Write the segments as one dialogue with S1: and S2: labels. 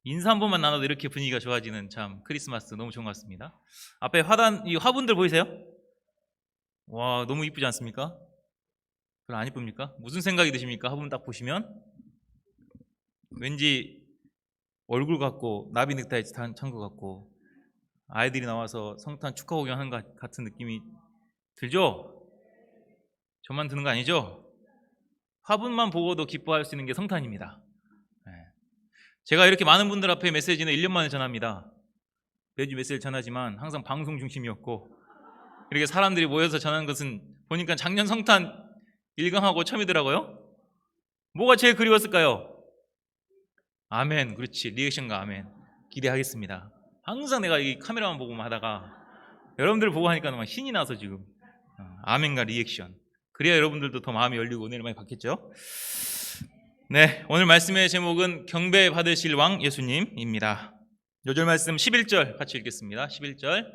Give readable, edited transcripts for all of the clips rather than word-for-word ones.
S1: 인사 한 번만 나눠도 이렇게 분위기가 좋아지는 참 크리스마스 너무 좋은 것 같습니다. 앞에 화단, 이 화분들 보이세요? 와, 너무 이쁘지 않습니까? 별로 안 이쁩니까? 무슨 생각이 드십니까? 화분 딱 보시면 왠지 얼굴 같고 나비 넥타이 찬 것 같고 아이들이 나와서 성탄 축하 공연 하는 것 같은 느낌이 들죠? 저만 드는 거 아니죠? 화분만 보고도 기뻐할 수 있는 게 성탄입니다. 제가 이렇게 많은 분들 앞에 메시지는 1년 만에 전합니다. 매주 메시지를 전하지만 항상 방송 중심이었고 이렇게 사람들이 모여서 전하는 것은 보니까 작년 성탄 1강하고 처음이더라고요. 뭐가 제일 그리웠을까요? 아멘. 그렇지. 리액션과 아멘. 기대하겠습니다. 항상 내가 이 카메라만 보고만 하다가 여러분들 보고 하니까 막 신이 나서 지금 아멘과 리액션. 그래야 여러분들도 더 마음이 열리고 은혜를 많이 받겠죠. 네, 오늘 말씀의 제목은 경배 받으실 왕 예수님입니다. 요절 말씀 11절 같이 읽겠습니다. 11절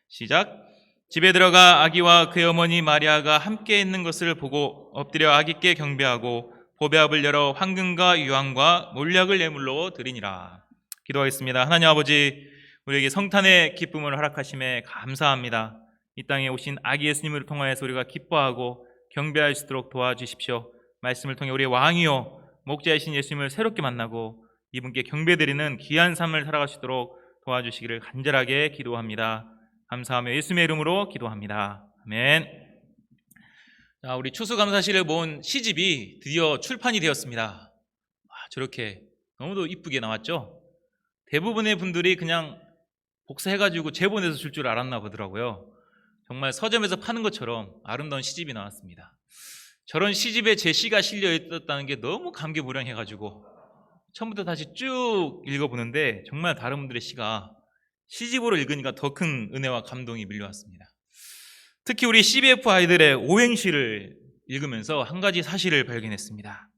S1: 시작. 집에 들어가 아기와 그의 어머니 마리아가 함께 있는 것을 보고 엎드려 아기께 경배하고 보배압을 열어 황금과 유황과 몰약을 예물로 드리니라. 기도하겠습니다. 하나님 아버지, 우리에게 성탄의 기쁨을 허락하심에 감사합니다. 이 땅에 오신 아기 예수님을 통하여서 우리가 기뻐하고 경배할 수 있도록 도와주십시오. 말씀을 통해 우리의 왕이요 목자이신 예수님을 새롭게 만나고 이분께 경배드리는 귀한 삶을 살아갈 수 있도록 도와주시기를 간절하게 기도합니다. 감사하며 예수님의 이름으로 기도합니다. 아멘. 자, 우리 추수감사실에 모은 시집이 드디어 출판이 되었습니다. 저렇게 너무도 이쁘게 나왔죠? 대부분의 분들이 그냥 복사해가지고 제본해서 줄 줄 알았나 보더라고요. 정말 서점에서 파는 것처럼 아름다운 시집이 나왔습니다. 저런 시집에 제 시가 실려 있었다는 게 너무 감개무량해가지고 처음부터 다시 쭉 읽어보는데 정말 다른 분들의 시가 시집으로 읽으니까 더 큰 은혜와 감동이 밀려왔습니다. 특히 우리 CBF 아이들의 오행시를 읽으면서 한 가지 사실을 발견했습니다.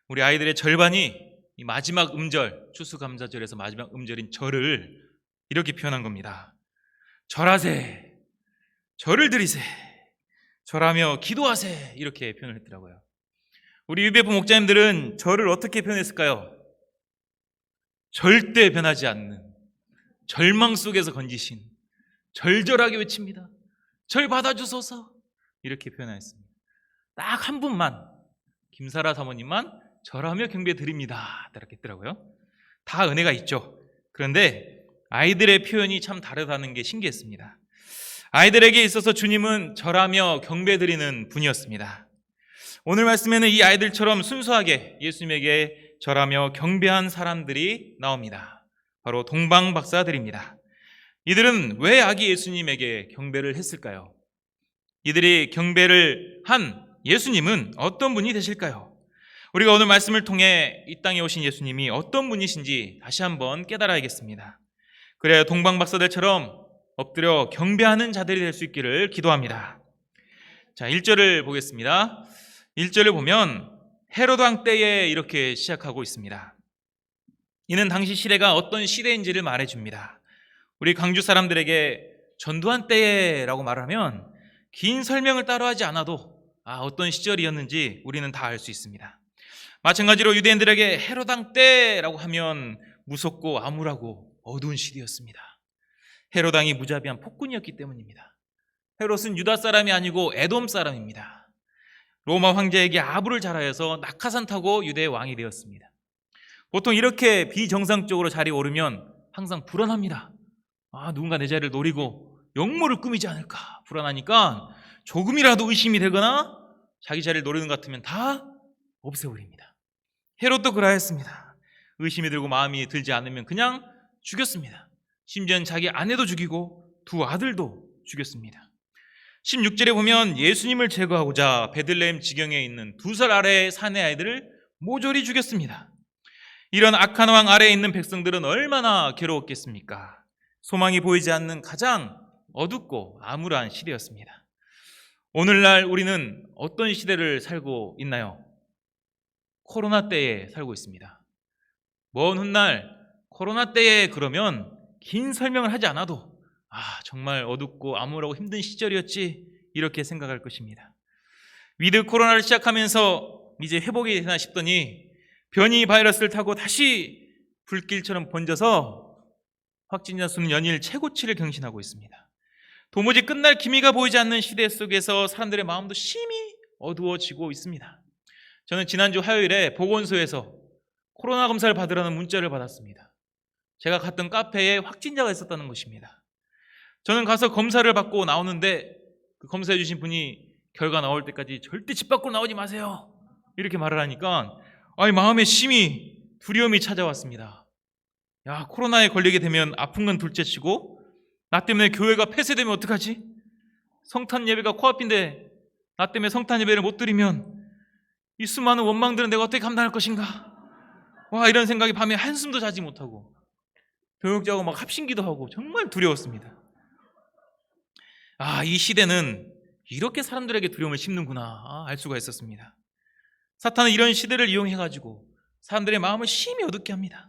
S1: 우리 아이들의 절반이 이 마지막 음절, 추수감사절에서 마지막 음절인 절을 이렇게 표현한 겁니다. 절하세, 절을 드리세, 절하며 기도하세, 이렇게 표현을 했더라고요. 우리 UBF 목자님들은 절을 어떻게 표현했을까요? 절대 변하지 않는 절망 속에서 건지신 절절하게 외칩니다. 절 받아주소서, 이렇게 표현했습니다. 딱 한 분만, 김사라 사모님만 절하며 경배 드립니다, 이렇게 했더라고요. 다 은혜가 있죠. 그런데 아이들의 표현이 참 다르다는 게 신기했습니다. 아이들에게 있어서 주님은 절하며 경배 드리는 분이었습니다. 오늘 말씀에는 이 아이들처럼 순수하게 예수님에게 절하며 경배한 사람들이 나옵니다. 바로 동방 박사들입니다. 이들은 왜 아기 예수님에게 경배를 했을까요? 이들이 경배를 한 예수님은 어떤 분이 되실까요? 우리가 오늘 말씀을 통해 이 땅에 오신 예수님이 어떤 분이신지 다시 한번 깨달아야겠습니다. 그래야 동방 박사들처럼 엎드려 경배하는 자들이 될 수 있기를 기도합니다. 자, 1절을 보겠습니다. 1절을 보면 헤로드 왕 때에 이렇게 시작하고 있습니다. 이는 당시 시대가 어떤 시대인지를 말해줍니다. 우리 광주 사람들에게 전두환 때라고 말하면 긴 설명을 따로 하지 않아도 어떤 시절이었는지 우리는 다 알 수 있습니다. 마찬가지로 유대인들에게 헤로드 왕 때라고 하면 무섭고 암울하고 어두운 시대였습니다. 헤롯 왕이 무자비한 폭군이었기 때문입니다. 헤롯은 유다 사람이 아니고 에돔 사람입니다. 로마 황제에게 아부를 잘하여서 낙하산 타고 유대의 왕이 되었습니다. 보통 이렇게 비정상적으로 자리에 오르면 항상 불안합니다. 누군가 내 자리를 노리고 역모를 꾸미지 않을까 불안하니까 조금이라도 의심이 되거나 자기 자리를 노리는 것 같으면 다 없애버립니다. 헤롯도 그러했습니다. 의심이 들고 마음이 들지 않으면 그냥 죽였습니다. 심지어는 자기 아내도 죽이고 두 아들도 죽였습니다. 16절에 보면 예수님을 제거하고자 베들레헴 지경에 있는 2살 아래의 사내 아이들을 모조리 죽였습니다. 이런 악한 왕 아래에 있는 백성들은 얼마나 괴로웠겠습니까? 소망이 보이지 않는 가장 어둡고 암울한 시대였습니다. 오늘날 우리는 어떤 시대를 살고 있나요? 코로나 때에 살고 있습니다. 먼 훗날 코로나 때에 그러면 긴 설명을 하지 않아도 정말 어둡고 암울하고 힘든 시절이었지, 이렇게 생각할 것입니다. 위드 코로나를 시작하면서 이제 회복이 되나 싶더니 변이 바이러스를 타고 다시 불길처럼 번져서 확진자 수는 연일 최고치를 경신하고 있습니다. 도무지 끝날 기미가 보이지 않는 시대 속에서 사람들의 마음도 심히 어두워지고 있습니다. 저는 지난주 화요일에 보건소에서 코로나 검사를 받으라는 문자를 받았습니다. 제가 갔던 카페에 확진자가 있었다는 것입니다. 저는 가서 검사를 받고 나오는데 그 검사해 주신 분이 결과 나올 때까지 절대 집 밖으로 나오지 마세요, 이렇게 말을 하니까 마음에 심히 두려움이 찾아왔습니다. 야, 코로나에 걸리게 되면 아픈 건 둘째치고 나 때문에 교회가 폐쇄되면 어떡하지? 성탄 예배가 코앞인데 나 때문에 성탄 예배를 못 드리면 이 수많은 원망들은 내가 어떻게 감당할 것인가? 이런 생각이 밤에 한숨도 자지 못하고 교육자하고 막 합심기도 하고 정말 두려웠습니다. 이 시대는 이렇게 사람들에게 두려움을 심는구나 알 수가 있었습니다. 사탄은 이런 시대를 이용해가지고 사람들의 마음을 심히 어둡게 합니다.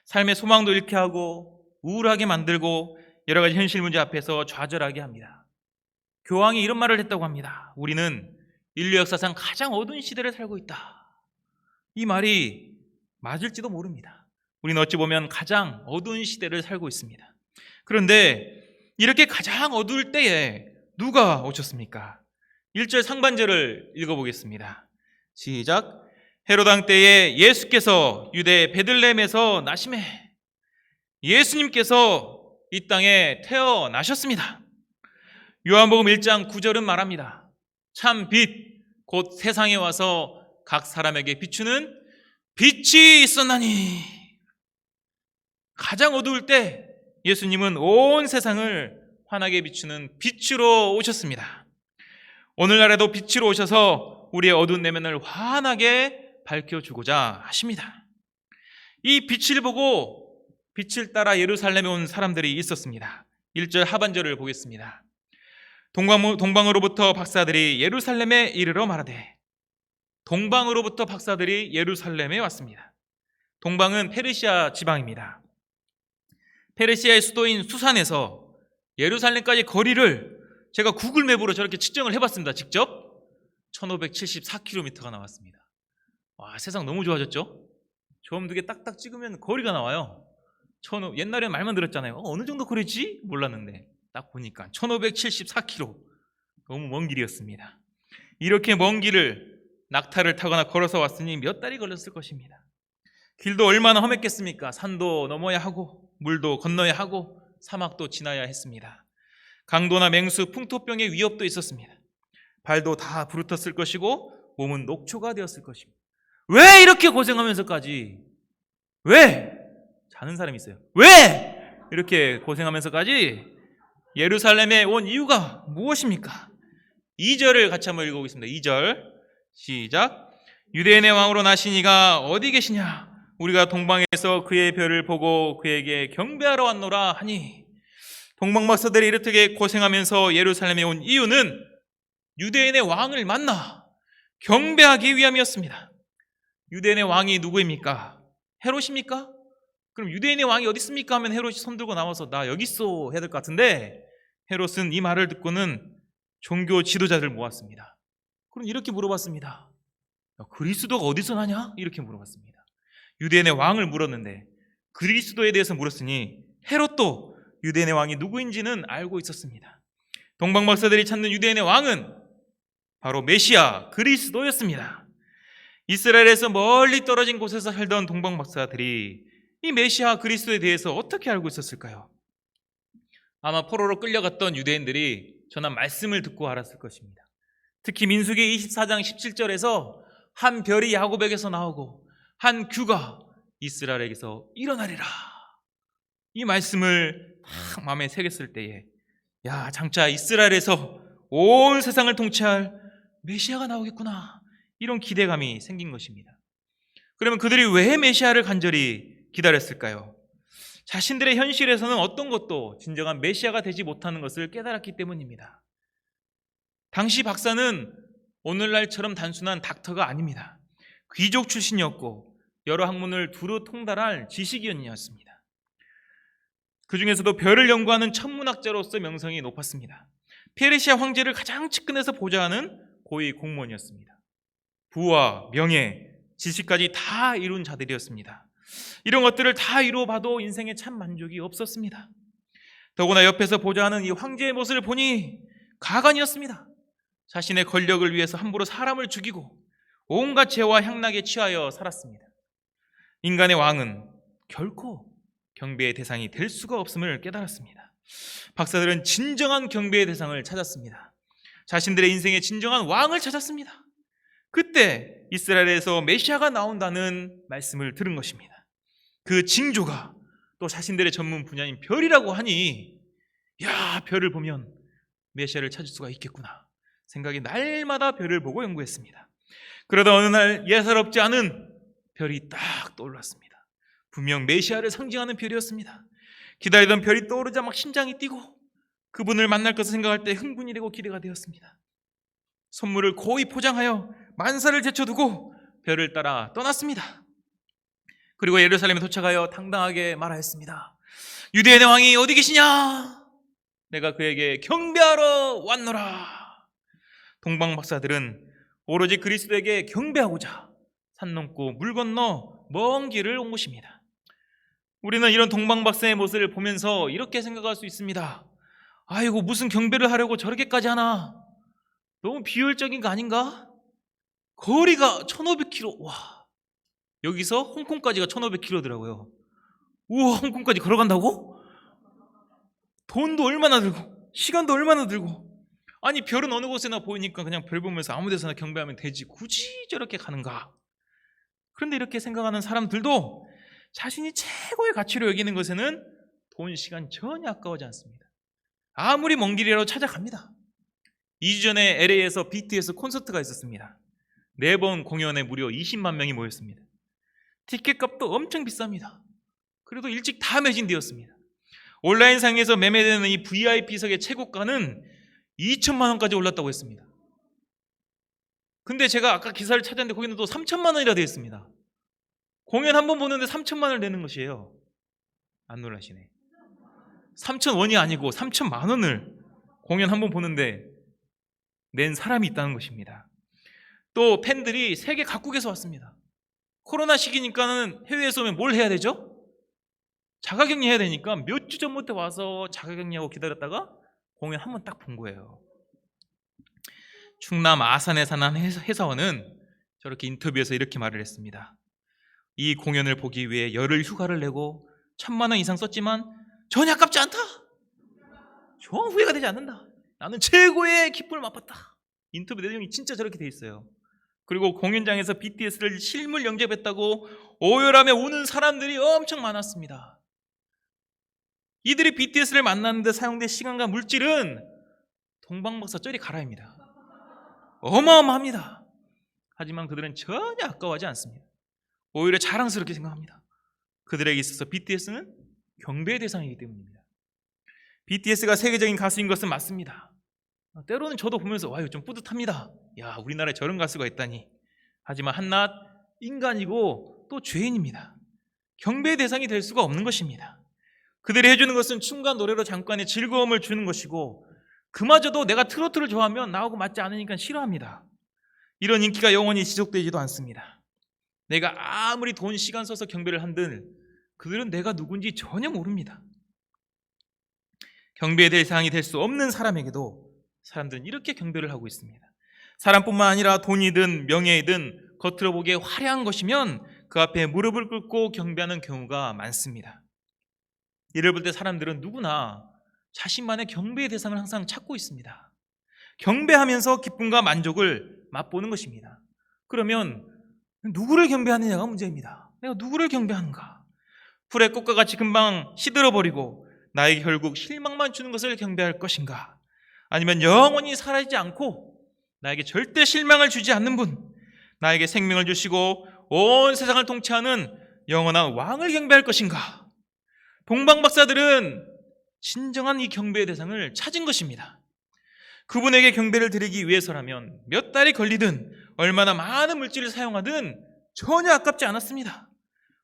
S1: 삶의 소망도 잃게 하고 우울하게 만들고 여러 가지 현실 문제 앞에서 좌절하게 합니다. 교황이 이런 말을 했다고 합니다. 우리는 인류 역사상 가장 어두운 시대를 살고 있다. 이 말이 맞을지도 모릅니다. 우리는 어찌 보면 가장 어두운 시대를 살고 있습니다. 그런데 이렇게 가장 어두울 때에 누가 오셨습니까? 1절 상반절을 읽어보겠습니다. 시작. 헤롯 왕 때에 예수께서 유대 베들레헴에서 나심해 예수님께서 이 땅에 태어나셨습니다. 요한복음 1장 9절은 말합니다. 참 빛, 곧 세상에 와서 각 사람에게 비추는 빛이 있었나니. 가장 어두울 때 예수님은 온 세상을 환하게 비추는 빛으로 오셨습니다. 오늘날에도 빛으로 오셔서 우리의 어두운 내면을 환하게 밝혀주고자 하십니다. 이 빛을 보고 빛을 따라 예루살렘에 온 사람들이 있었습니다. 1절 하반절을 보겠습니다. 동방으로부터 박사들이 예루살렘에 이르러 말하되. 동방으로부터 박사들이 예루살렘에 왔습니다. 동방은 페르시아 지방입니다. 페르시아의 수도인 수산에서 예루살렘까지 거리를 제가 구글맵으로 저렇게 측정을 해봤습니다. 직접 1574km가 나왔습니다. 세상 너무 좋아졌죠? 점두개 딱딱 찍으면 거리가 나와요. 옛날에 말만 들었잖아요. 어느 정도 거리지? 몰랐는데 딱 보니까 1574km, 너무 먼 길이었습니다. 이렇게 먼 길을 낙타를 타거나 걸어서 왔으니 몇 달이 걸렸을 것입니다. 길도 얼마나 험했겠습니까? 산도 넘어야 하고 물도 건너야 하고 사막도 지나야 했습니다. 강도나 맹수, 풍토병의 위협도 있었습니다. 발도 다 부르텄을 것이고 몸은 녹초가 되었을 것입니다. 왜 이렇게 고생하면서까지, 왜? 자는 사람이 있어요. 왜 이렇게 고생하면서까지 예루살렘에 온 이유가 무엇입니까? 2절을 같이 한번 읽어보겠습니다. 2절 시작. 유대인의 왕으로 나신 이가 어디 계시냐? 우리가 동방에서 그의 별을 보고 그에게 경배하러 왔노라 하니. 동방박사들이 이렇게 고생하면서 예루살렘에 온 이유는 유대인의 왕을 만나 경배하기 위함이었습니다. 유대인의 왕이 누구입니까? 헤롯입니까? 그럼 유대인의 왕이 어디 있습니까? 하면 헤롯이 손들고 나와서 나 여기 있어 해야 될 것 같은데, 헤롯은 이 말을 듣고는 종교 지도자들 모았습니다. 그럼 이렇게 물어봤습니다. 그리스도가 어디서 나냐? 이렇게 물어봤습니다. 유대인의 왕을 물었는데 그리스도에 대해서 물었으니 헤롯도 유대인의 왕이 누구인지는 알고 있었습니다. 동방박사들이 찾는 유대인의 왕은 바로 메시아 그리스도였습니다. 이스라엘에서 멀리 떨어진 곳에서 살던 동방박사들이 이 메시아 그리스도에 대해서 어떻게 알고 있었을까요? 아마 포로로 끌려갔던 유대인들이 전한 말씀을 듣고 알았을 것입니다. 특히 민수기 24장 17절에서 한 별이 야곱에게서 나오고 한 규가 이스라엘에게서 일어나리라, 이 말씀을 딱 마음에 새겼을 때에 장차 이스라엘에서 온 세상을 통치할 메시아가 나오겠구나, 이런 기대감이 생긴 것입니다. 그러면 그들이 왜 메시아를 간절히 기다렸을까요? 자신들의 현실에서는 어떤 것도 진정한 메시아가 되지 못하는 것을 깨달았기 때문입니다. 당시 박사는 오늘날처럼 단순한 닥터가 아닙니다. 귀족 출신이었고 여러 학문을 두루 통달할 지식인이었습니다. 그 중에서도 별을 연구하는 천문학자로서 명성이 높았습니다. 페르시아 황제를 가장 측근에서 보좌하는 고위 공무원이었습니다. 부와 명예, 지식까지 다 이룬 자들이었습니다. 이런 것들을 다 이루어 봐도 인생에 참 만족이 없었습니다. 더구나 옆에서 보자 하는 이 황제의 모습을 보니 가관이었습니다. 자신의 권력을 위해서 함부로 사람을 죽이고 온갖 죄와 향락에 취하여 살았습니다. 인간의 왕은 결코 경배의 대상이 될 수가 없음을 깨달았습니다. 박사들은 진정한 경배의 대상을 찾았습니다. 자신들의 인생의 진정한 왕을 찾았습니다. 그때 이스라엘에서 메시아가 나온다는 말씀을 들은 것입니다. 그 징조가 또 자신들의 전문 분야인 별이라고 하니, 야, 별을 보면 메시아를 찾을 수가 있겠구나 생각이 날마다 별을 보고 연구했습니다. 그러다 어느 날 예사롭지 않은 별이 딱 떠올랐습니다. 분명 메시아를 상징하는 별이었습니다. 기다리던 별이 떠오르자 막 심장이 뛰고 그분을 만날 것을 생각할 때 흥분이 되고 기대가 되었습니다. 선물을 고이 포장하여 만사를 제쳐두고 별을 따라 떠났습니다. 그리고 예루살렘에 도착하여 당당하게 말하였습니다. 유대인의 왕이 어디 계시냐? 내가 그에게 경배하러 왔노라. 동방 박사들은 오로지 그리스도에게 경배하고자 산 넘고 물 건너 먼 길을 온 것입니다. 우리는 이런 동방 박사의 모습을 보면서 이렇게 생각할 수 있습니다. 아이고, 무슨 경배를 하려고 저렇게까지 하나? 너무 비효율적인 거 아닌가? 거리가 1500km. 와, 여기서 홍콩까지가 1500km더라고요. 우와, 홍콩까지 걸어간다고? 돈도 얼마나 들고 시간도 얼마나 들고. 아니, 별은 어느 곳에나 보이니까 그냥 별 보면서 아무 데서나 경배하면 되지, 굳이 저렇게 가는가? 그런데 이렇게 생각하는 사람들도 자신이 최고의 가치로 여기는 것에는 돈, 시간 전혀 아까워하지 않습니다. 아무리 먼 길이라도 찾아갑니다. 2주 전에 LA에서 BTS 콘서트가 있었습니다. 4번 공연에 무려 20만 명이 모였습니다. 티켓값도 엄청 비쌉니다. 그래도 일찍 다 매진되었습니다. 온라인상에서 매매되는 이 VIP석의 최고가는 2천만 원까지 올랐다고 했습니다. 근데 제가 아까 기사를 찾았는데 거기는 또 3천만 원이라 되어 있습니다. 공연 한 번 보는데 3천만 원을 내는 것이에요. 안 놀라시네. 3천 원이 아니고 3천만 원을 공연 한 번 보는데 낸 사람이 있다는 것입니다. 또 팬들이 세계 각국에서 왔습니다. 코로나 시기니까는 해외에서 오면 뭘 해야 되죠? 자가격리 해야 되니까 몇 주 전부터 와서 자가격리하고 기다렸다가 공연 한 번 딱 본 거예요. 충남 아산에 사는 회사원은 저렇게 인터뷰에서 이렇게 말을 했습니다. 이 공연을 보기 위해 열흘 휴가를 내고 1,000만 원 이상 썼지만 전혀 아깝지 않다. 전 후회가 되지 않는다. 나는 최고의 기쁨을 맛봤다. 인터뷰 내용이 진짜 저렇게 돼 있어요. 그리고 공연장에서 BTS를 실물 영접했다고 오열하며 우는 사람들이 엄청 많았습니다. 이들이 BTS를 만나는데 사용된 시간과 물질은 동방박사 쩌리 가라입니다. 어마어마합니다. 하지만 그들은 전혀 아까워하지 않습니다. 오히려 자랑스럽게 생각합니다. 그들에게 있어서 BTS는 경배의 대상이기 때문입니다. BTS가 세계적인 가수인 것은 맞습니다. 때로는 저도 보면서 와, 이거 좀 뿌듯합니다. 야, 우리나라에 저런 가수가 있다니. 하지만 한낱 인간이고 또 죄인입니다. 경배의 대상이 될 수가 없는 것입니다. 그들이 해주는 것은 춤과 노래로 잠깐의 즐거움을 주는 것이고, 그마저도 내가 트로트를 좋아하면 나하고 맞지 않으니까 싫어합니다. 이런 인기가 영원히 지속되지도 않습니다. 내가 아무리 돈, 시간 써서 경배를 한들 그들은 내가 누군지 전혀 모릅니다. 경배의 대상이 될 수 없는 사람에게도 사람들은 이렇게 경배를 하고 있습니다. 사람뿐만 아니라 돈이든 명예이든 겉으로 보기에 화려한 것이면 그 앞에 무릎을 꿇고 경배하는 경우가 많습니다. 이를 볼 때 사람들은 누구나 자신만의 경배의 대상을 항상 찾고 있습니다. 경배하면서 기쁨과 만족을 맛보는 것입니다. 그러면 누구를 경배하느냐가 문제입니다. 내가 누구를 경배하는가? 풀의 꽃과 같이 금방 시들어버리고 나에게 결국 실망만 주는 것을 경배할 것인가? 아니면 영원히 사라지지 않고 나에게 절대 실망을 주지 않는 분, 나에게 생명을 주시고 온 세상을 통치하는 영원한 왕을 경배할 것인가? 동방박사들은 진정한 이 경배의 대상을 찾은 것입니다. 그분에게 경배를 드리기 위해서라면 몇 달이 걸리든 얼마나 많은 물질을 사용하든 전혀 아깝지 않았습니다.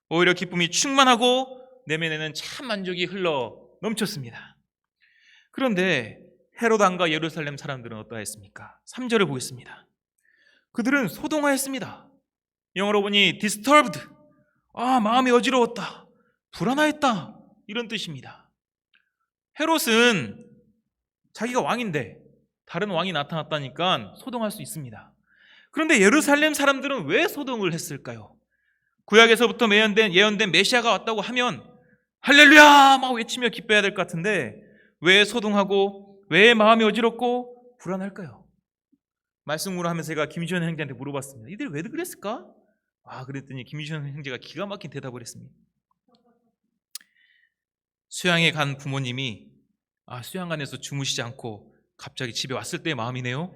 S1: 오히려 기쁨이 충만하고 내면에는 참 만족이 흘러 넘쳤습니다. 그런데 헤롯 왕과 예루살렘 사람들은 어떠했습니까? 3절을 보겠습니다. 그들은 소동하였습니다. 영어로 보니 disturbed, 마음이 어지러웠다, 불안하였다, 이런 뜻입니다. 헤롯은 자기가 왕인데 다른 왕이 나타났다니까 소동할 수 있습니다. 그런데 예루살렘 사람들은 왜 소동을 했을까요? 구약에서부터 예언된 메시아가 왔다고 하면 할렐루야 막 외치며 기뻐해야 될 것 같은데 왜 소동하고 왜 마음이 어지럽고 불안할까요? 말씀으로 하면서 제가 김시현 형제한테 물어봤습니다. 이들이 왜 그랬을까? 그랬더니 김시현 형제가 기가 막힌 대답을 했습니다. 수양에 간 부모님이 수양관에서 주무시지 않고 갑자기 집에 왔을 때의 마음이네요,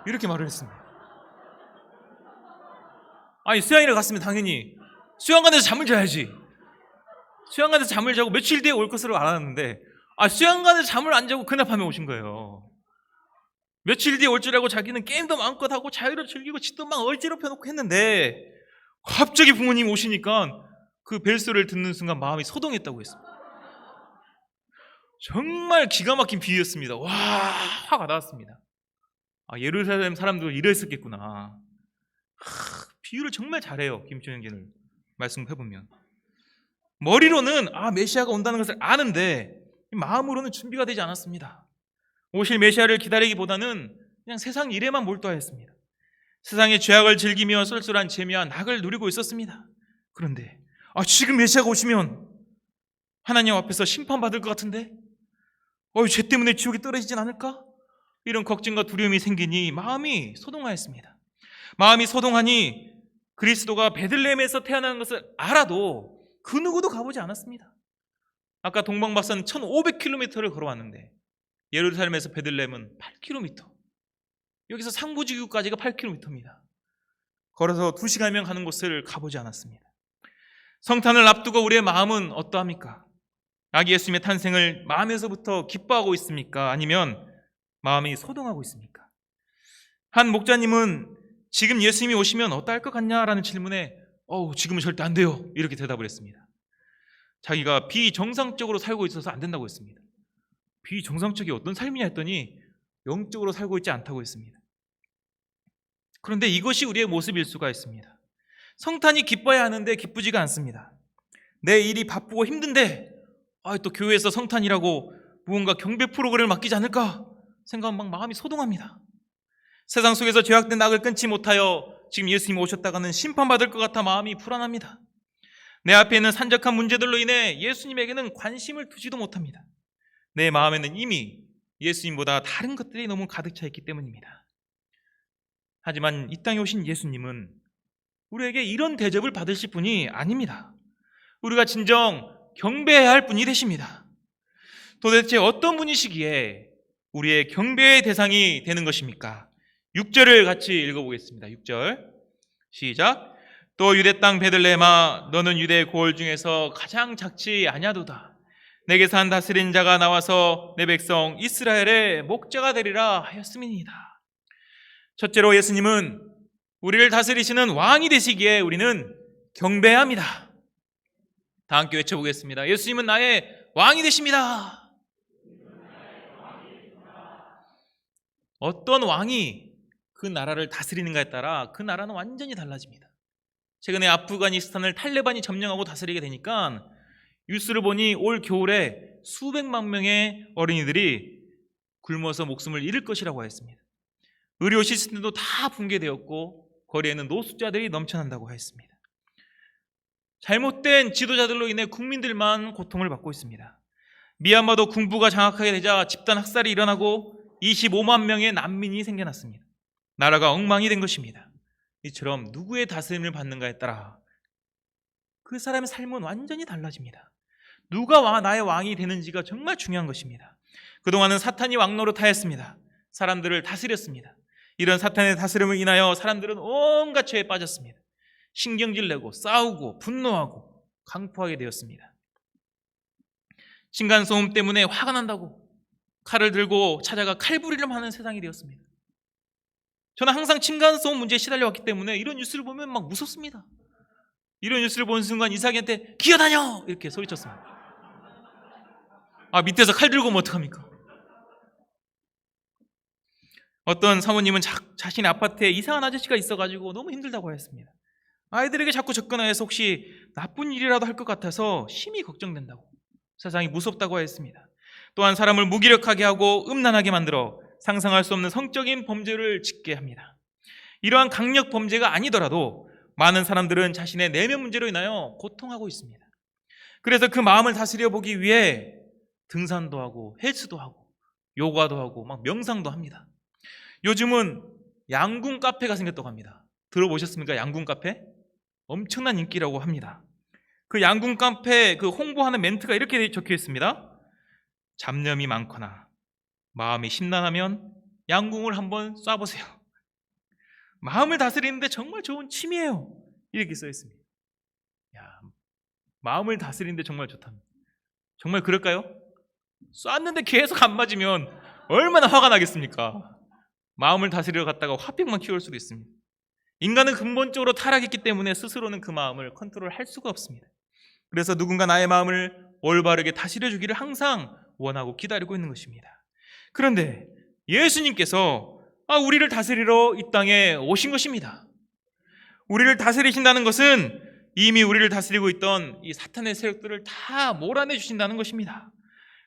S1: 이렇게 말을 했습니다. 수양이라 갔으면 당연히 수양관에서 잠을 자야지. 수양관에서 잠을 자고 며칠 뒤에 올 것으로 알았는데 수양관에서 잠을 안 자고 그날 밤에 오신 거예요. 며칠 뒤에 올 줄 알고 자기는 게임도 마음껏 하고 자유를 즐기고 집도 막 어지럽혀 놓고 했는데 갑자기 부모님 오시니까 그 벨소리를 듣는 순간 마음이 소동했다고 했습니다. 정말 기가 막힌 비유였습니다. 화가 나왔습니다. 예루살렘 사람도 이랬었겠구나. 비유를 정말 잘해요. 김치현 형제는 말씀해보면 머리로는 메시아가 온다는 것을 아는데 마음으로는 준비가 되지 않았습니다. 오실 메시아를 기다리기보다는 그냥 세상 일에만 몰두하였습니다. 세상의 죄악을 즐기며 쏠쏠한 재미와 낙을 누리고 있었습니다. 그런데 지금 메시아가 오시면 하나님 앞에서 심판받을 것 같은데 죄 때문에 지옥에 떨어지진 않을까? 이런 걱정과 두려움이 생기니 마음이 소동하였습니다. 마음이 소동하니 그리스도가 베들레헴에서 태어나는 것을 알아도 그 누구도 가보지 않았습니다. 아까 동방박사는 1500km를 걸어왔는데 예루살렘에서 베들레헴은 8km, 여기서 상부지구까지가 8km입니다. 걸어서 2시간이면 가는 곳을 가보지 않았습니다. 성탄을 앞두고 우리의 마음은 어떠합니까? 아기 예수님의 탄생을 마음에서부터 기뻐하고 있습니까? 아니면 마음이 소동하고 있습니까? 한 목자님은 지금 예수님이 오시면 어떠할 것 같냐라는 질문에 지금은 절대 안 돼요, 이렇게 대답을 했습니다. 자기가 비정상적으로 살고 있어서 안 된다고 했습니다. 비정상적이 어떤 삶이냐 했더니 영적으로 살고 있지 않다고 했습니다. 그런데 이것이 우리의 모습일 수가 있습니다. 성탄이 기뻐야 하는데 기쁘지가 않습니다. 내 일이 바쁘고 힘든데 또 교회에서 성탄이라고 무언가 경배 프로그램을 맡기지 않을까 생각하면 마음이 소동합니다. 세상 속에서 죄악된 낙을 끊지 못하여 지금 예수님이 오셨다가는 심판받을 것 같아 마음이 불안합니다. 내 앞에 있는 산적한 문제들로 인해 예수님에게는 관심을 두지도 못합니다. 내 마음에는 이미 예수님보다 다른 것들이 너무 가득 차 있기 때문입니다. 하지만 이 땅에 오신 예수님은 우리에게 이런 대접을 받으실 분이 아닙니다. 우리가 진정 경배해야 할 분이 되십니다. 도대체 어떤 분이시기에 우리의 경배의 대상이 되는 것입니까? 6절을 같이 읽어보겠습니다. 6절 시작. 또 유대 땅 베들레헴아 너는 유대 고을 중에서 가장 작지 아니하도다. 내게 산 다스린 자가 나와서 내 백성 이스라엘의 목자가 되리라 하였음이니이다. 첫째로 예수님은 우리를 다스리시는 왕이 되시기에 우리는 경배해야 합니다. 다 함께 외쳐보겠습니다. 예수님은 나의 왕이 되십니다. 어떤 왕이 그 나라를 다스리는가에 따라 그 나라는 완전히 달라집니다. 최근에 아프가니스탄을 탈레반이 점령하고 다스리게 되니까 뉴스를 보니 올 겨울에 수백만 명의 어린이들이 굶어서 목숨을 잃을 것이라고 하였습니다. 의료 시스템도 다 붕괴되었고 거리에는 노숙자들이 넘쳐난다고 하였습니다. 잘못된 지도자들로 인해 국민들만 고통을 받고 있습니다. 미얀마도 군부가 장악하게 되자 집단 학살이 일어나고 25만 명의 난민이 생겨났습니다. 나라가 엉망이 된 것입니다. 이처럼 누구의 다스림을 받는가에 따라 그 사람의 삶은 완전히 달라집니다. 누가 나의 왕이 되는지가 정말 중요한 것입니다. 그동안은 사탄이 왕노릇하였습니다. 사람들을 다스렸습니다. 이런 사탄의 다스림을 인하여 사람들은 온갖 죄에 빠졌습니다. 신경질 내고 싸우고 분노하고 강포하게 되었습니다. 층간소음 때문에 화가 난다고 칼을 들고 찾아가 칼부리를 하는 세상이 되었습니다. 저는 항상 층간소음 문제에 시달려왔기 때문에 이런 뉴스를 보면 막 무섭습니다. 이런 뉴스를 보는 순간 이삭이한테 기어다녀! 이렇게 소리쳤습니다. 밑에서 칼 들고 오면 어떡합니까? 어떤 사모님은 자신의 아파트에 이상한 아저씨가 있어가지고 너무 힘들다고 하였습니다. 아이들에게 자꾸 접근해서 혹시 나쁜 일이라도 할 것 같아서 심히 걱정된다고, 세상이 무섭다고 했습니다. 또한 사람을 무기력하게 하고 음란하게 만들어 상상할 수 없는 성적인 범죄를 짓게 합니다. 이러한 강력 범죄가 아니더라도 많은 사람들은 자신의 내면 문제로 인하여 고통하고 있습니다. 그래서 그 마음을 다스려 보기 위해 등산도 하고 헬스도 하고 요가도 하고 막 명상도 합니다. 요즘은 양궁 카페가 생겼다고 합니다. 들어보셨습니까? 양궁 카페? 엄청난 인기라고 합니다. 그 양궁 카페 그 홍보하는 멘트가 이렇게 적혀 있습니다. 잡념이 많거나 마음이 심란하면 양궁을 한번 쏴보세요. 마음을 다스리는데 정말 좋은 취미예요. 이렇게 써 있습니다. 야, 마음을 다스리는데 정말 좋답니다. 정말 그럴까요? 쐈는데 계속 안 맞으면 얼마나 화가 나겠습니까? 마음을 다스리러 갔다가 화병만 키울 수도 있습니다. 인간은 근본적으로 타락했기 때문에 스스로는 그 마음을 컨트롤할 수가 없습니다. 그래서 누군가 나의 마음을 올바르게 다스려 주기를 항상 원하고 기다리고 있는 것입니다. 그런데 예수님께서 우리를 다스리러 이 땅에 오신 것입니다. 우리를 다스리신다는 것은 이미 우리를 다스리고 있던 이 사탄의 세력들을 다 몰아내 주신다는 것입니다.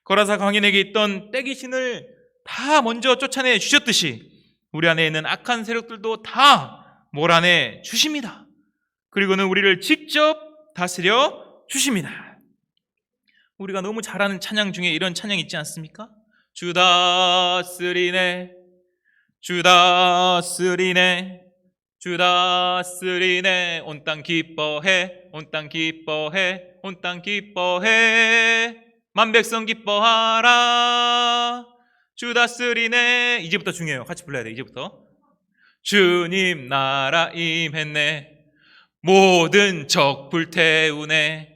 S1: 거라사 광인에게 있던 떼귀신을 다 먼저 쫓아내 주셨듯이 우리 안에 있는 악한 세력들도 다 몰아내 주십니다. 그리고는 우리를 직접 다스려 주십니다. 우리가 너무 잘 아는 찬양 중에 이런 찬양 있지 않습니까? 주 다스리네, 주 다스리네, 주 다스리네, 온 땅 기뻐해, 온 땅 기뻐해, 온 땅 기뻐해, 만백성 기뻐하라, 주 다스리네. 이제부터 중요해요. 같이 불러야 돼. 이제부터. 주님 나라 임했네, 모든 적 불태우네,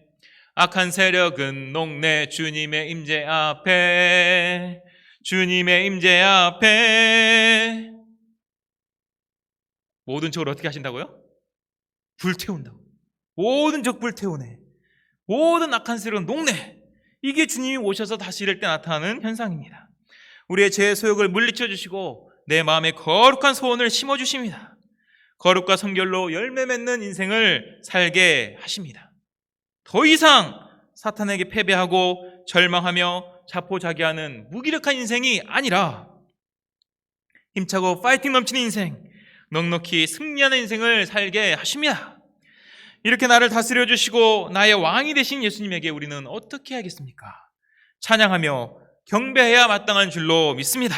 S1: 악한 세력은 녹네, 주님의 임재 앞에, 주님의 임재 앞에. 모든 적을 어떻게 하신다고요? 불태운다고. 모든 적 불태우네, 모든 악한 세력은 녹네. 이게 주님이 오셔서 다시 이럴 때 나타나는 현상입니다. 우리의 죄의 소욕을 물리쳐 주시고 내 마음에 거룩한 소원을 심어 주십니다. 거룩과 성결로 열매 맺는 인생을 살게 하십니다. 더 이상 사탄에게 패배하고 절망하며 자포자기하는 무기력한 인생이 아니라 힘차고 파이팅 넘치는 인생, 넉넉히 승리하는 인생을 살게 하십니다. 이렇게 나를 다스려 주시고 나의 왕이 되신 예수님에게 우리는 어떻게 하겠습니까? 찬양하며 경배해야 마땅한 줄로 믿습니다.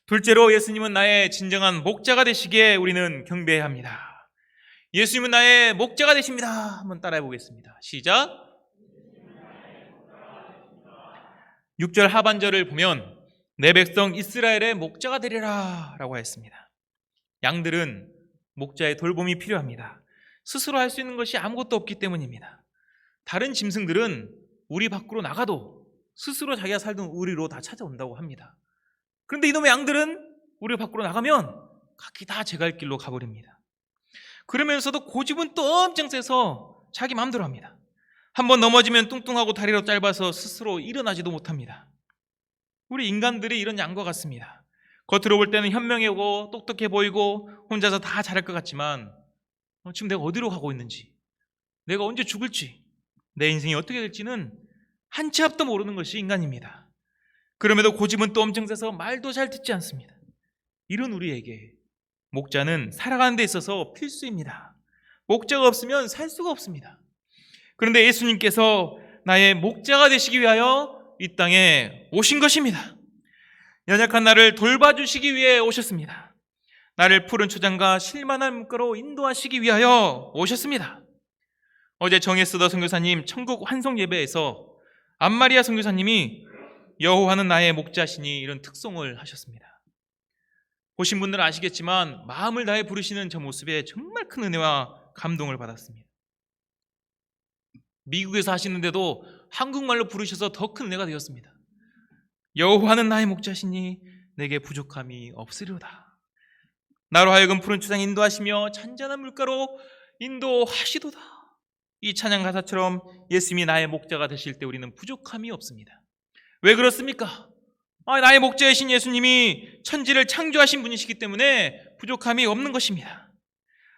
S1: 둘째로, 예수님은 나의 진정한 목자가 되시기에 우리는 경배해야 합니다. 예수님은 나의 목자가 되십니다. 한번 따라해 보겠습니다. 시작. 6절 하반절을 보면 내 백성 이스라엘의 목자가 되리라 라고 했습니다. 양들은 목자의 돌봄이 필요합니다. 스스로 할 수 있는 것이 아무것도 없기 때문입니다. 다른 짐승들은 우리 밖으로 나가도 스스로 자기가 살던 우리로 다 찾아온다고 합니다. 그런데 이놈의 양들은 우리 밖으로 나가면 각기 다 제 갈 길로 가버립니다. 그러면서도 고집은 또 엄청 세서 자기 마음대로 합니다. 한번 넘어지면 뚱뚱하고 다리로 짧아서 스스로 일어나지도 못합니다. 우리 인간들이 이런 양과 같습니다. 겉으로 볼 때는 현명하고 똑똑해 보이고 혼자서 다 잘할 것 같지만 지금 내가 어디로 가고 있는지, 내가 언제 죽을지, 내 인생이 어떻게 될지는 한 치 앞도 모르는 것이 인간입니다. 그럼에도 고집은 또 엄청 세서 말도 잘 듣지 않습니다. 이런 우리에게 목자는 살아가는 데 있어서 필수입니다. 목자가 없으면 살 수가 없습니다. 그런데 예수님께서 나의 목자가 되시기 위하여 이 땅에 오신 것입니다. 연약한 나를 돌봐주시기 위해 오셨습니다. 나를 푸른 초장과 실만한 물가로 인도하시기 위하여 오셨습니다. 어제 정혜스더 선교사님 천국 환송 예배에서 안마리아 선교사님이 여호와는 나의 목자시니 이런 특송을 하셨습니다. 보신 분들은 아시겠지만 마음을 다해 부르시는 저 모습에 정말 큰 은혜와 감동을 받았습니다. 미국에서 하시는데도 한국말로 부르셔서 더 큰 은혜가 되었습니다. 여호와는 나의 목자시니 내게 부족함이 없으리로다. 나로 하여금 푸른 초장 인도하시며 잔잔한 물가로 인도하시도다. 이 찬양 가사처럼 예수님이 나의 목자가 되실 때 우리는 부족함이 없습니다. 왜 그렇습니까? 나의 목자이신 예수님이 천지를 창조하신 분이시기 때문에 부족함이 없는 것입니다.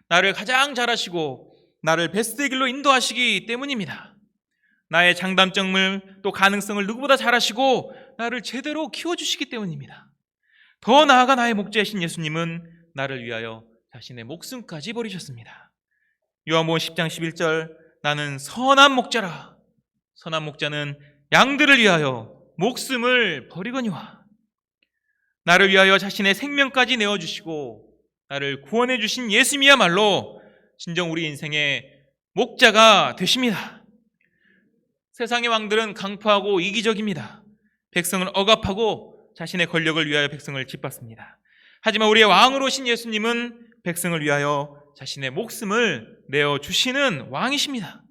S1: 나를 가장 잘 아시고 나를 베스트의 길로 인도하시기 때문입니다. 나의 장단점을 또 가능성을 누구보다 잘 아시고 나를 제대로 키워주시기 때문입니다. 더 나아가 나의 목자이신 예수님은 나를 위하여 자신의 목숨까지 버리셨습니다. 요한복음 10장 11절 나는 선한 목자라. 선한 목자는 양들을 위하여 목숨을 버리거니와. 나를 위하여 자신의 생명까지 내어주시고 나를 구원해 주신 예수님이야말로 진정 우리 인생의 목자가 되십니다. 세상의 왕들은 강포하고 이기적입니다. 백성을 억압하고 자신의 권력을 위하여 백성을 짓밟습니다. 하지만 우리의 왕으로 오신 예수님은 백성을 위하여 자신의 목숨을 내어주시는 왕이십니다.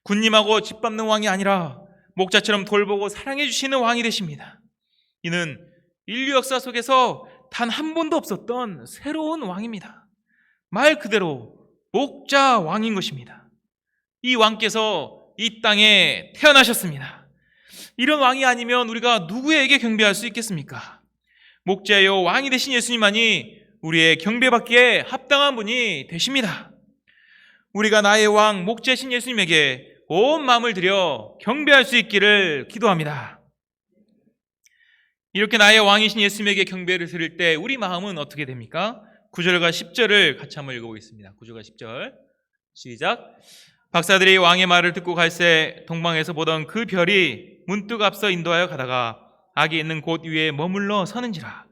S1: 군림하고 짓밟는 왕이 아니라 목자처럼 돌보고 사랑해 주시는 왕이 되십니다. 이는 인류 역사 속에서 단 한 번도 없었던 새로운 왕입니다. 말 그대로 목자 왕인 것입니다. 이 왕께서 이 땅에 태어나셨습니다. 이런 왕이 아니면 우리가 누구에게 경배할 수 있겠습니까? 목자여 왕이 되신 예수님만이 우리의 경배받기에 합당한 분이 되십니다. 우리가 나의 왕 목자이신 예수님에게 온 마음을 들여 경배할 수 있기를 기도합니다. 이렇게 나의 왕이신 예수님에게 경배를 드릴 때 우리 마음은 어떻게 됩니까? 9절과 10절을 같이 한번 읽어보겠습니다. 9절과 10절 시작. 박사들이 왕의 말을 듣고 갈새 동방에서 보던 그 별이 문득 앞서 인도하여 가다가 악이 있는 곳 위에 머물러 서는지라.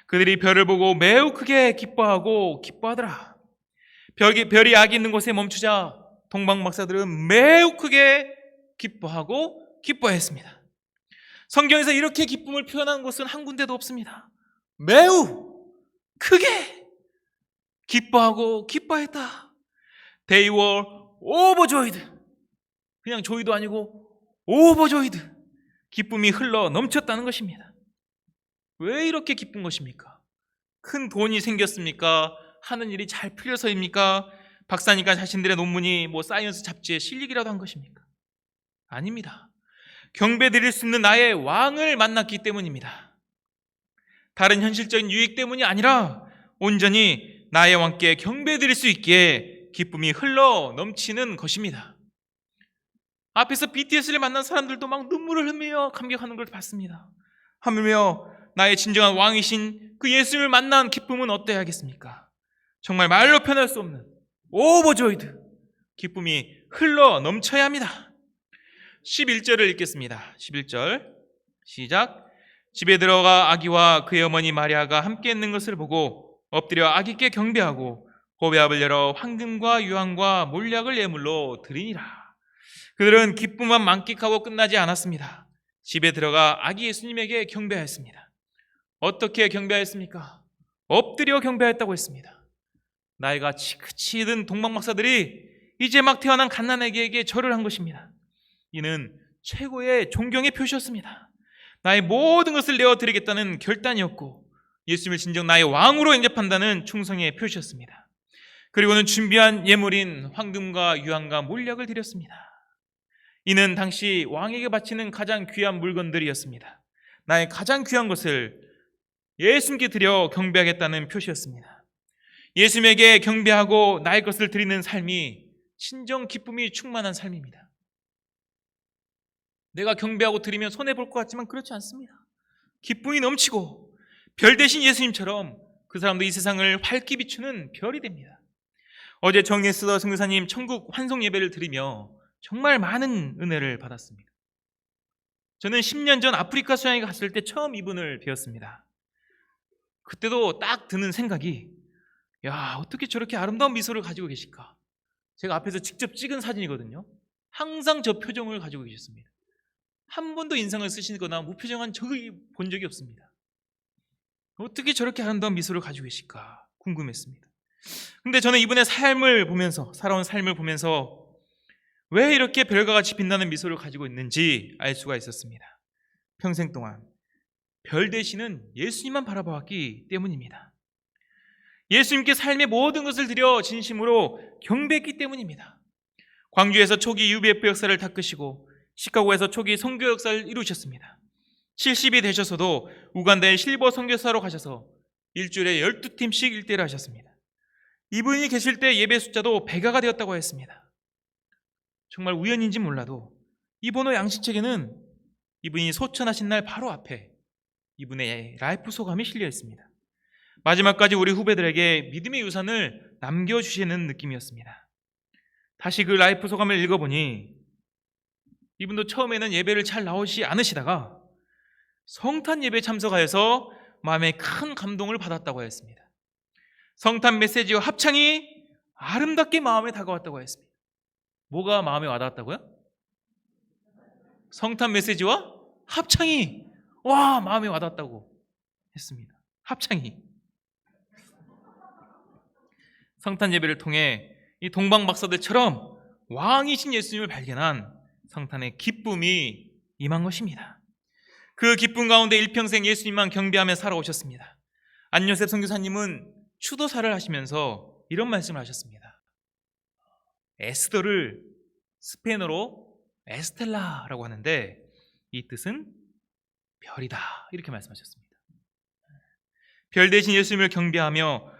S1: 그들이 별을 보고 매우 크게 기뻐하고 기뻐하더라. 별이 악이 있는 곳에 멈추자 동방 박사들은 매우 크게 기뻐하고 기뻐했습니다. 성경에서 이렇게 기쁨을 표현한 곳은 한 군데도 없습니다. 매우 크게 기뻐하고 기뻐했다. They were overjoyed. 그냥 조이도 아니고 overjoyed. 기쁨이 흘러 넘쳤다는 것입니다. 왜 이렇게 기쁜 것입니까? 큰 돈이 생겼습니까? 하는 일이 잘 풀려서입니까? 박사니까 자신들의 논문이 사이언스 잡지에 실리기라도 한 것입니까? 아닙니다. 경배드릴 수 있는 나의 왕을 만났기 때문입니다. 다른 현실적인 유익 때문이 아니라 온전히 나의 왕께 경배드릴 수 있기에 기쁨이 흘러 넘치는 것입니다. 앞에서 BTS를 만난 사람들도 막 눈물을 흘리며 감격하는 걸 봤습니다. 하물며 나의 진정한 왕이신 그 예수님을 만난 기쁨은 어때야겠습니까? 정말 말로 표현할 수 없는 오버조이드 기쁨이 흘러 넘쳐야 합니다. 11절을 읽겠습니다. 11절 시작. 집에 들어가 아기와 그의 어머니 마리아가 함께 있는 것을 보고 엎드려 아기께 경배하고 고배합을 열어 황금과 유황과 몰약을 예물로 드리니라. 그들은 기쁨만 만끽하고 끝나지 않았습니다. 집에 들어가 아기 예수님에게 경배하였습니다. 어떻게 경배하였습니까? 엎드려 경배했다고 했습니다. 나이가 지긋이 든 동방박사들이 이제 막 태어난 갓난아기에게 절을 한 것입니다. 이는 최고의 존경의 표시였습니다. 나의 모든 것을 내어드리겠다는 결단이었고 예수님을 진정 나의 왕으로 영접한다는 충성의 표시였습니다. 그리고는 준비한 예물인 황금과 유황과 몰약을 드렸습니다. 이는 당시 왕에게 바치는 가장 귀한 물건들이었습니다. 나의 가장 귀한 것을 예수님께 드려 경배하겠다는 표시였습니다. 예수님에게 경배하고 나의 것을 드리는 삶이 진정 기쁨이 충만한 삶입니다. 내가 경배하고 드리면 손해볼 것 같지만 그렇지 않습니다. 기쁨이 넘치고 별 대신 예수님처럼 그 사람도 이 세상을 밝게 비추는 별이 됩니다. 어제 정예스더 선교사님 천국 환송 예배를 드리며 정말 많은 은혜를 받았습니다. 저는 10년 전 아프리카 수양에 갔을 때 처음 이분을 배웠습니다. 그때도 딱 드는 생각이 어떻게 저렇게 아름다운 미소를 가지고 계실까? 제가 앞에서 직접 찍은 사진이거든요. 항상 저 표정을 가지고 계셨습니다. 한 번도 인상을 쓰시거나 무표정한 적이 본 적이 없습니다. 어떻게 저렇게 아름다운 미소를 가지고 계실까 궁금했습니다. 근데 저는 이분의 삶을 보면서 살아온 삶을 보면서 왜 이렇게 별과 같이 빛나는 미소를 가지고 있는지 알 수가 있었습니다. 평생 동안 별 대신은 예수님만 바라보았기 때문입니다. 예수님께 삶의 모든 것을 드려 진심으로 경배했기 때문입니다. 광주에서 초기 UBF 역사를 닦으시고 시카고에서 초기 선교 역사를 이루셨습니다. 70이 되셔서도 우간다의 실버 선교사로 가셔서 일주일에 12팀씩 일대를 하셨습니다. 이분이 계실 때 예배 숫자도 배가가 되었다고 했습니다. 정말 우연인지 몰라도 이 번호 양식책에는 이분이 소천하신 날 바로 앞에 이분의 라이프 소감이 실려 있습니다. 마지막까지 우리 후배들에게 믿음의 유산을 남겨주시는 느낌이었습니다. 다시 그 라이프 소감을 읽어보니 이분도 처음에는 예배를 잘 나오지 않으시다가 성탄 예배에 참석하여서 마음에 큰 감동을 받았다고 했습니다. 성탄 메시지와 합창이 아름답게 마음에 다가왔다고 했습니다. 뭐가 마음에 와닿았다고요? 성탄 메시지와 합창이 마음에 와닿았다고 했습니다. 합창이. 성탄 예배를 통해 이 동방박사들처럼 왕이신 예수님을 발견한 성탄의 기쁨이 임한 것입니다. 그 기쁨 가운데 일평생 예수님만 경배하며 살아오셨습니다. 안요셉 선교사님은 추도사를 하시면서 이런 말씀을 하셨습니다. 에스더를 스페인어로 에스텔라라고 하는데 이 뜻은 별이다, 이렇게 말씀하셨습니다. 별 대신 예수님을 경배하며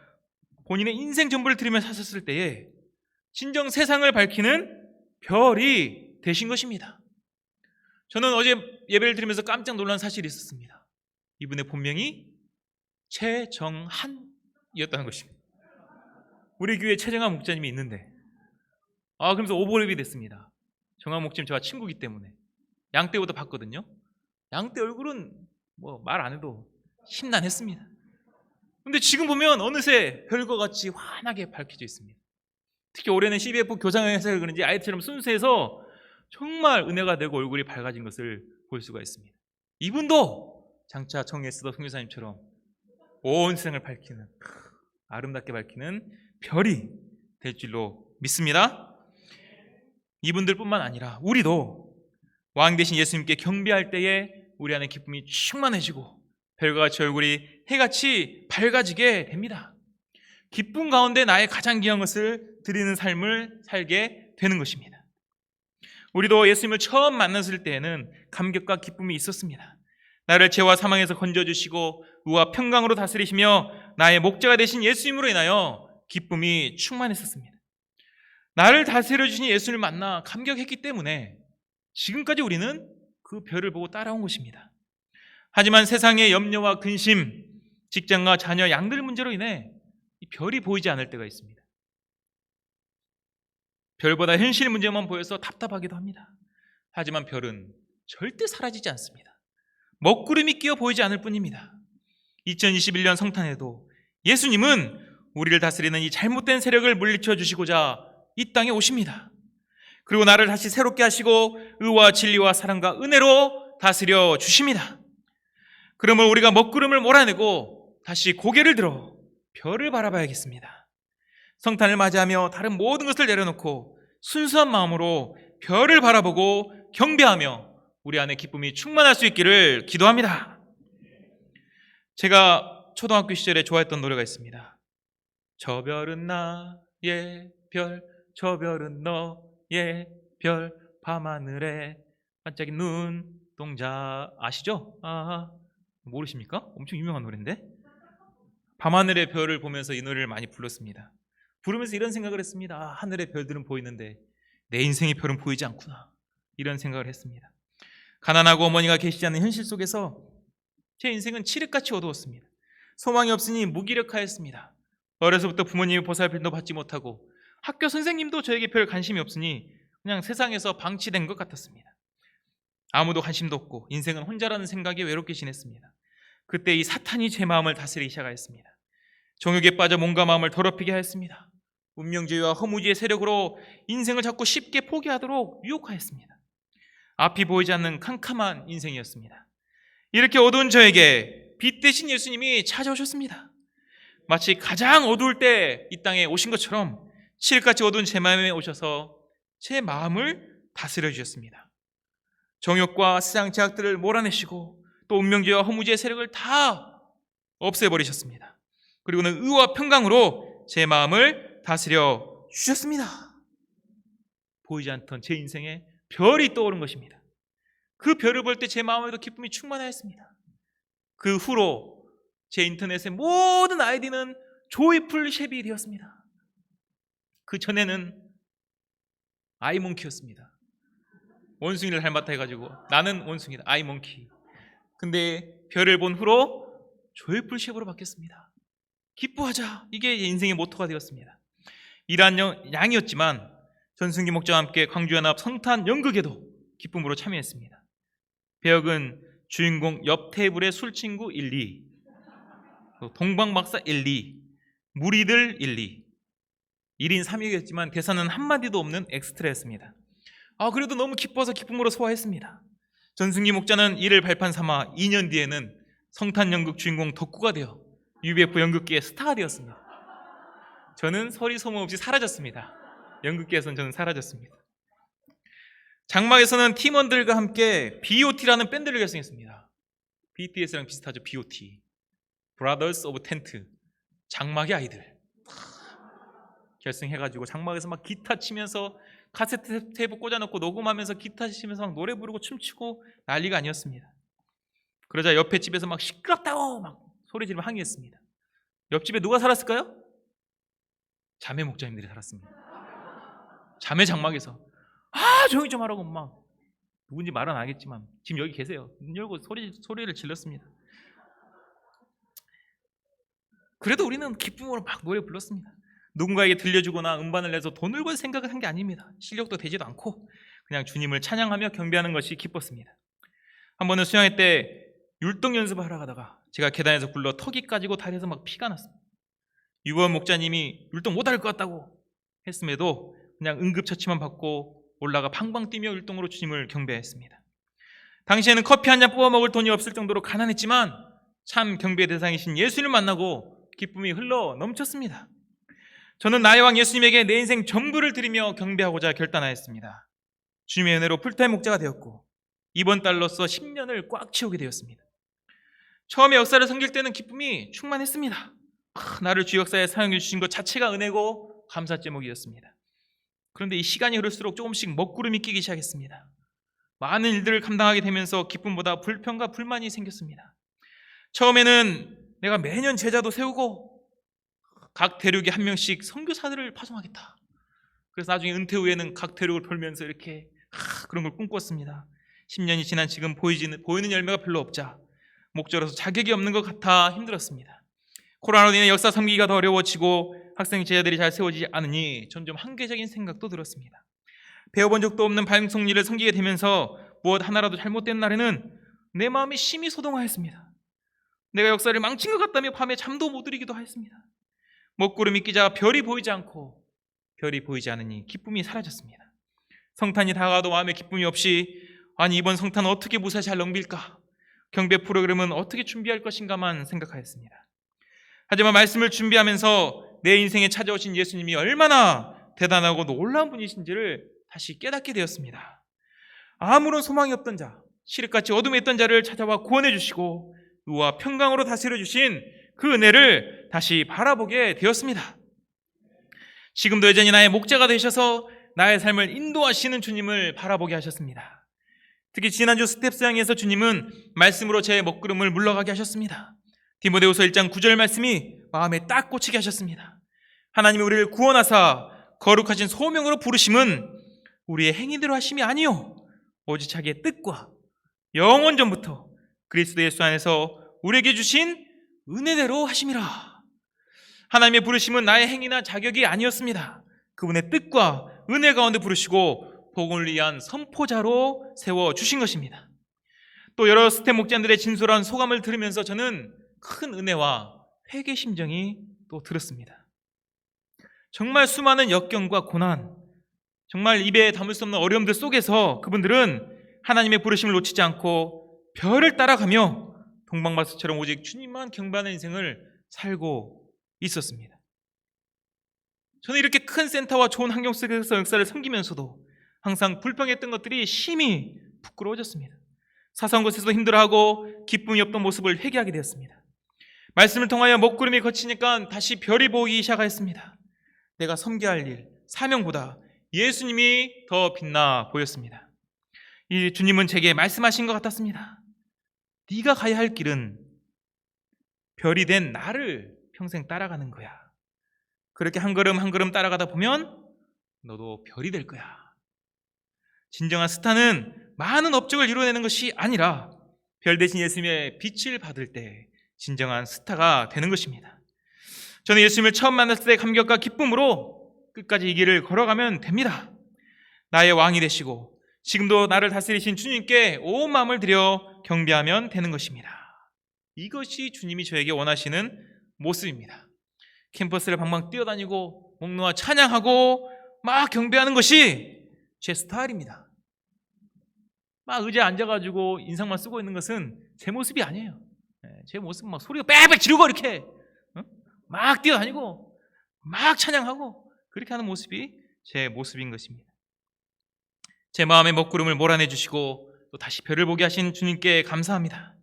S1: 본인의 인생 전부를 들이며 사셨을 때에 진정 세상을 밝히는 별이 되신 것입니다. 저는 어제 예배를 드리면서 깜짝 놀란 사실이 있었습니다. 이분의 본명이 최정한이었다는 것입니다. 우리 교회에 최정한 목자님이 있는데 그러면서 오버랩이 됐습니다. 정한 목자님 저와 친구이기 때문에 양 때보다 봤거든요. 양 때 얼굴은 뭐 말 안 해도 심란했습니다. 근데 지금 보면 어느새 별과 같이 환하게 밝혀져 있습니다. 특히 올해는 CBF 교장에서 그런지 아이처럼 순수해서 정말 은혜가 되고 얼굴이 밝아진 것을 볼 수가 있습니다. 이분도 장차 정예스더 선교사님처럼 온 세상을 밝히는, 아름답게 밝히는 별이 될 줄로 믿습니다. 이분들뿐만 아니라 우리도 왕 대신 예수님께 경배할 때에 우리 안에 기쁨이 충만해지고 별과 같이 얼굴이 해같이 밝아지게 됩니다. 기쁨 가운데 나의 가장 귀한 것을 드리는 삶을 살게 되는 것입니다. 우리도 예수님을 처음 만났을 때에는 감격과 기쁨이 있었습니다. 나를 죄와 사망에서 건져주시고 의와 평강으로 다스리시며 나의 목자가 되신 예수님으로 인하여 기쁨이 충만했었습니다. 나를 다스려주신 예수님을 만나 감격했기 때문에 지금까지 우리는 그 별을 보고 따라온 것입니다. 하지만 세상의 염려와 근심, 직장과 자녀, 양들 문제로 인해 이 별이 보이지 않을 때가 있습니다. 별보다 현실 문제만 보여서 답답하기도 합니다. 하지만 별은 절대 사라지지 않습니다. 먹구름이 끼어 보이지 않을 뿐입니다. 2021년 성탄에도 예수님은 우리를 다스리는 이 잘못된 세력을 물리쳐 주시고자 이 땅에 오십니다. 그리고 나를 다시 새롭게 하시고 의와 진리와 사랑과 은혜로 다스려 주십니다. 그러면 우리가 먹구름을 몰아내고 다시 고개를 들어 별을 바라봐야겠습니다. 성탄을 맞이하며 다른 모든 것을 내려놓고 순수한 마음으로 별을 바라보고 경배하며 우리 안에 기쁨이 충만할 수 있기를 기도합니다. 제가 초등학교 시절에 좋아했던 노래가 있습니다. 저 별은 나의 별, 저 별은 너의 별, 밤하늘에 반짝인 눈동자. 아시죠? 모르십니까? 엄청 유명한 노래인데. 밤하늘의 별을 보면서 이 노래를 많이 불렀습니다. 부르면서 이런 생각을 했습니다. 하늘의 별들은 보이는데 내 인생의 별은 보이지 않구나, 이런 생각을 했습니다. 가난하고 어머니가 계시지 않는 현실 속에서 제 인생은 칠흑같이 어두웠습니다. 소망이 없으니 무기력하였습니다. 어려서부터 부모님의 보살핌도 받지 못하고 학교 선생님도 저에게 별 관심이 없으니 그냥 세상에서 방치된 것 같았습니다. 아무도 관심도 없고 인생은 혼자라는 생각에 외롭게 지냈습니다. 그때 이 사탄이 제 마음을 다스리기 시작하였습니다. 정욕에 빠져 몸과 마음을 더럽히게 하였습니다. 운명주의와 허무주의의 세력으로 인생을 자꾸 쉽게 포기하도록 유혹하였습니다. 앞이 보이지 않는 캄캄한 인생이었습니다. 이렇게 어두운 저에게 빛 대신 예수님이 찾아오셨습니다. 마치 가장 어두울 때 이 땅에 오신 것처럼 칠흑같이 어두운 제 마음에 오셔서 제 마음을 다스려 주셨습니다. 정욕과 세상 제약들을 몰아내시고 또 운명주의와 허무주의의 세력을 다 없애버리셨습니다. 그리고는 의와 평강으로 제 마음을 다스려 주셨습니다. 보이지 않던 제 인생에 별이 떠오른 것입니다. 그 별을 볼 때 제 마음에도 기쁨이 충만하였습니다. 그 후로 제 인터넷의 모든 아이디는 조이풀 셰비 되었습니다. 그 전에는 아이몽키였습니다. 원숭이를 닮았다 해가지고 나는 원숭이다, 아이몽키. 근데 별을 본 후로 조이풀 쉐프로 바뀌었습니다. 기뻐하자, 이게 인생의 모토가 되었습니다. 이러한 양이었지만 전승기 목자와 함께 광주연합 성탄 연극에도 기쁨으로 참여했습니다. 배역은 주인공 옆 테이블의 술친구 1, 2, 동방박사 1, 2, 무리들 1, 2, 1인 3역이었지만 대사는 한마디도 없는 엑스트라였습니다. 그래도 너무 기뻐서 기쁨으로 소화했습니다. 전승기 목자는 이를 발판 삼아 2년 뒤에는 성탄 연극 주인공 덕구가 되어 UBF 연극계의 스타가 되었습니다. 저는 서리 소문 없이 사라졌습니다. 연극계에서는 저는 사라졌습니다. 장막에서는 팀원들과 함께 BOT라는 밴드를 결성했습니다. BTS랑 비슷하죠. BOT, Brothers of Tent, 장막의 아이들. 결성해가지고 장막에서 막 기타 치면서 카세트 테이프 꽂아놓고 녹음하면서 기타 치면서 막 노래 부르고 춤추고 난리가 아니었습니다. 그러자 옆에 집에서 막 시끄럽다고 막 소리 지르며 항의했습니다. 옆집에 누가 살았을까요? 자매 목자님들이 살았습니다. 자매 장막에서 조용히 좀 하라고 막, 누군지 말은 안 하겠지만 지금 여기 계세요. 문 열고 소리를 질렀습니다. 그래도 우리는 기쁨으로 막 노래 불렀습니다. 누군가에게 들려주거나 음반을 내서 돈을 벌 생각을 한 게 아닙니다. 실력도 되지도 않고 그냥 주님을 찬양하며 경배하는 것이 기뻤습니다. 한 번은 수양회 때 율동 연습을 하러 가다가 제가 계단에서 굴러 턱이 까지고 다리에서 막 피가 났습니다. 유건 목자님이 율동 못할 것 같다고 했음에도 그냥 응급처치만 받고 올라가 팡팡 뛰며 율동으로 주님을 경배했습니다. 당시에는 커피 한 잔 뽑아 먹을 돈이 없을 정도로 가난했지만 참 경배의 대상이신 예수님을 만나고 기쁨이 흘러 넘쳤습니다. 저는 나의 왕 예수님에게 내 인생 전부를 드리며 경배하고자 결단하였습니다. 주님의 은혜로 풀타임 목자가 되었고 이번 달로써 10년을 꽉 채우게 되었습니다. 처음에 역사를 섬길 때는 기쁨이 충만했습니다. 나를 주 역사에 사용해 주신 것 자체가 은혜고 감사 제목이었습니다. 그런데 이 시간이 흐를수록 조금씩 먹구름이 끼기 시작했습니다. 많은 일들을 감당하게 되면서 기쁨보다 불평과 불만이 생겼습니다. 처음에는 내가 매년 제자도 세우고 각 대륙에 한 명씩 선교사들을 파송하겠다. 그래서 나중에 은퇴 후에는 각 대륙을 돌면서 이렇게 그런 걸 꿈꿨습니다. 10년이 지난 지금 보이는 열매가 별로 없자 목자로서 자격이 없는 것 같아 힘들었습니다. 코로나로 인해 역사 섬기기가 더 어려워지고 학생 제자들이 잘 세워지지 않으니 점점 한계적인 생각도 들었습니다. 배워본 적도 없는 방송일을 섬기게 되면서 무엇 하나라도 잘못된 날에는 내 마음이 심히 소동하였습니다. 내가 역사를 망친 것 같다며 밤에 잠도 못 이루기도 하였습니다. 먹구름이 끼자 별이 보이지 않고 별이 보이지 않으니 기쁨이 사라졌습니다. 성탄이 다가와도 마음에 기쁨이 없이 이번 성탄 어떻게 무사히 잘 넘길까? 경배 프로그램은 어떻게 준비할 것인가만 생각하였습니다. 하지만 말씀을 준비하면서 내 인생에 찾아오신 예수님이 얼마나 대단하고 놀라운 분이신지를 다시 깨닫게 되었습니다. 아무런 소망이 없던 자, 칠흑같이 어둠에 있던 자를 찾아와 구원해 주시고 의와 평강으로 다스려 주신 그 은혜를 다시 바라보게 되었습니다. 지금도 여전히 나의 목자가 되셔서 나의 삶을 인도하시는 주님을 바라보게 하셨습니다. 특히 지난주 스텝스 향에서 주님은 말씀으로 제 먹구름을 물러가게 하셨습니다. 디모데후서 1장 9절 말씀이 마음에 딱 꽂히게 하셨습니다. 하나님이 우리를 구원하사 거룩하신 소명으로 부르심은 우리의 행위대로 하심이 아니요 오직 자기의 뜻과 영원 전부터 그리스도 예수 안에서 우리에게 주신 은혜대로 하심이라. 하나님의 부르심은 나의 행위나 자격이 아니었습니다. 그분의 뜻과 은혜 가운데 부르시고 복음을 위한 선포자로 세워주신 것입니다. 또 여러 스텝 목자들의 진솔한 소감을 들으면서 저는 큰 은혜와 회개 심정이 또 들었습니다. 정말 수많은 역경과 고난, 정말 입에 담을 수 없는 어려움들 속에서 그분들은 하나님의 부르심을 놓치지 않고 별을 따라가며 동방마스처럼 오직 주님만 경배하는 인생을 살고 있었습니다. 저는 이렇게 큰 센터와 좋은 환경 속에서 역사를 섬기면서도 항상 불평했던 것들이 심히 부끄러워졌습니다. 사소한 것에서 힘들어하고 기쁨이 없던 모습을 회개하게 되었습니다. 말씀을 통하여 먹구름이 거치니까 다시 별이 보이기 시작하였습니다. 내가 섬겨야 할 일, 사명보다 예수님이 더 빛나 보였습니다. 이 주님은 제게 말씀하신 것 같았습니다. 네가 가야 할 길은 별이 된 나를 평생 따라가는 거야. 그렇게 한 걸음 한 걸음 따라가다 보면 너도 별이 될 거야. 진정한 스타는 많은 업적을 이루어내는 것이 아니라 별 대신 예수님의 빛을 받을 때 진정한 스타가 되는 것입니다. 저는 예수님을 처음 만났을 때 감격과 기쁨으로 끝까지 이 길을 걸어가면 됩니다. 나의 왕이 되시고 지금도 나를 다스리신 주님께 온 마음을 들여 경배하면 되는 것입니다. 이것이 주님이 저에게 원하시는 모습입니다. 캠퍼스를 방방 뛰어다니고 목 놓아 찬양하고 막 경배하는 것이 제 스타일입니다. 막 의자에 앉아가지고 인상만 쓰고 있는 것은 제 모습이 아니에요. 제 모습은 막 소리가 빽빽 지르고 이렇게 막 뛰어다니고 막 찬양하고 그렇게 하는 모습이 제 모습인 것입니다. 제 마음의 먹구름을 몰아내주시고 또 다시 별을 보게 하신 주님께 감사합니다.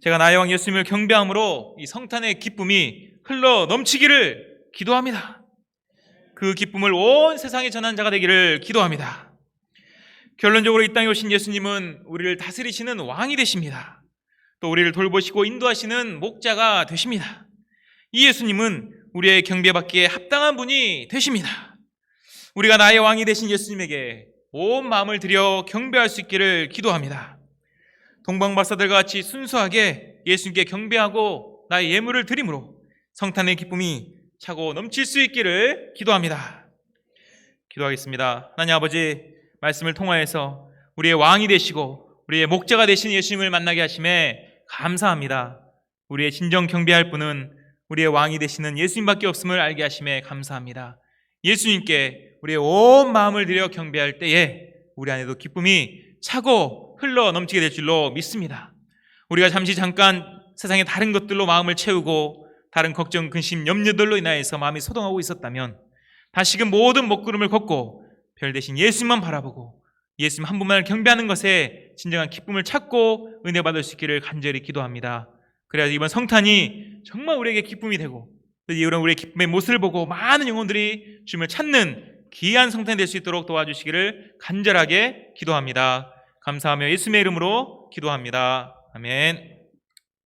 S1: 제가 나의 왕 예수님을 경배함으로 이 성탄의 기쁨이 흘러 넘치기를 기도합니다. 그 기쁨을 온 세상에 전한 자가 되기를 기도합니다. 결론적으로 이 땅에 오신 예수님은 우리를 다스리시는 왕이 되십니다. 또 우리를 돌보시고 인도하시는 목자가 되십니다. 이 예수님은 우리의 경배받기에 합당한 분이 되십니다. 우리가 나의 왕이 되신 예수님에게 온 마음을 들여 경배할 수 있기를 기도합니다. 동방박사들과 같이 순수하게 예수님께 경배하고 나의 예물을 드림으로 성탄의 기쁨이 차고 넘칠 수 있기를 기도합니다. 기도하겠습니다. 하나님 아버지, 말씀을 통하여서 우리의 왕이 되시고 우리의 목자가 되신 예수님을 만나게 하심에 감사합니다. 우리의 진정 경배할 분은 우리의 왕이 되시는 예수님밖에 없음을 알게 하심에 감사합니다. 예수님께 우리의 온 마음을 들여 경배할 때에 우리 안에도 기쁨이 차고 흘러 넘치게 될 줄로 믿습니다. 우리가 잠깐 세상의 다른 것들로 마음을 채우고 다른 걱정, 근심, 염려들로 인하여서 마음이 소동하고 있었다면 다시금 모든 먹구름을 걷고 별 대신 예수님만 바라보고 예수님 한 분만을 경배하는 것에 진정한 기쁨을 찾고 은혜 받을 수 있기를 간절히 기도합니다. 그래야 이번 성탄이 정말 우리에게 기쁨이 되고 이런 우리의 기쁨의 모습을 보고 많은 영혼들이 주님을 찾는 귀한 성탄이 될 수 있도록 도와주시기를 간절하게 기도합니다. 감사하며 예수님의 이름으로 기도합니다. 아멘.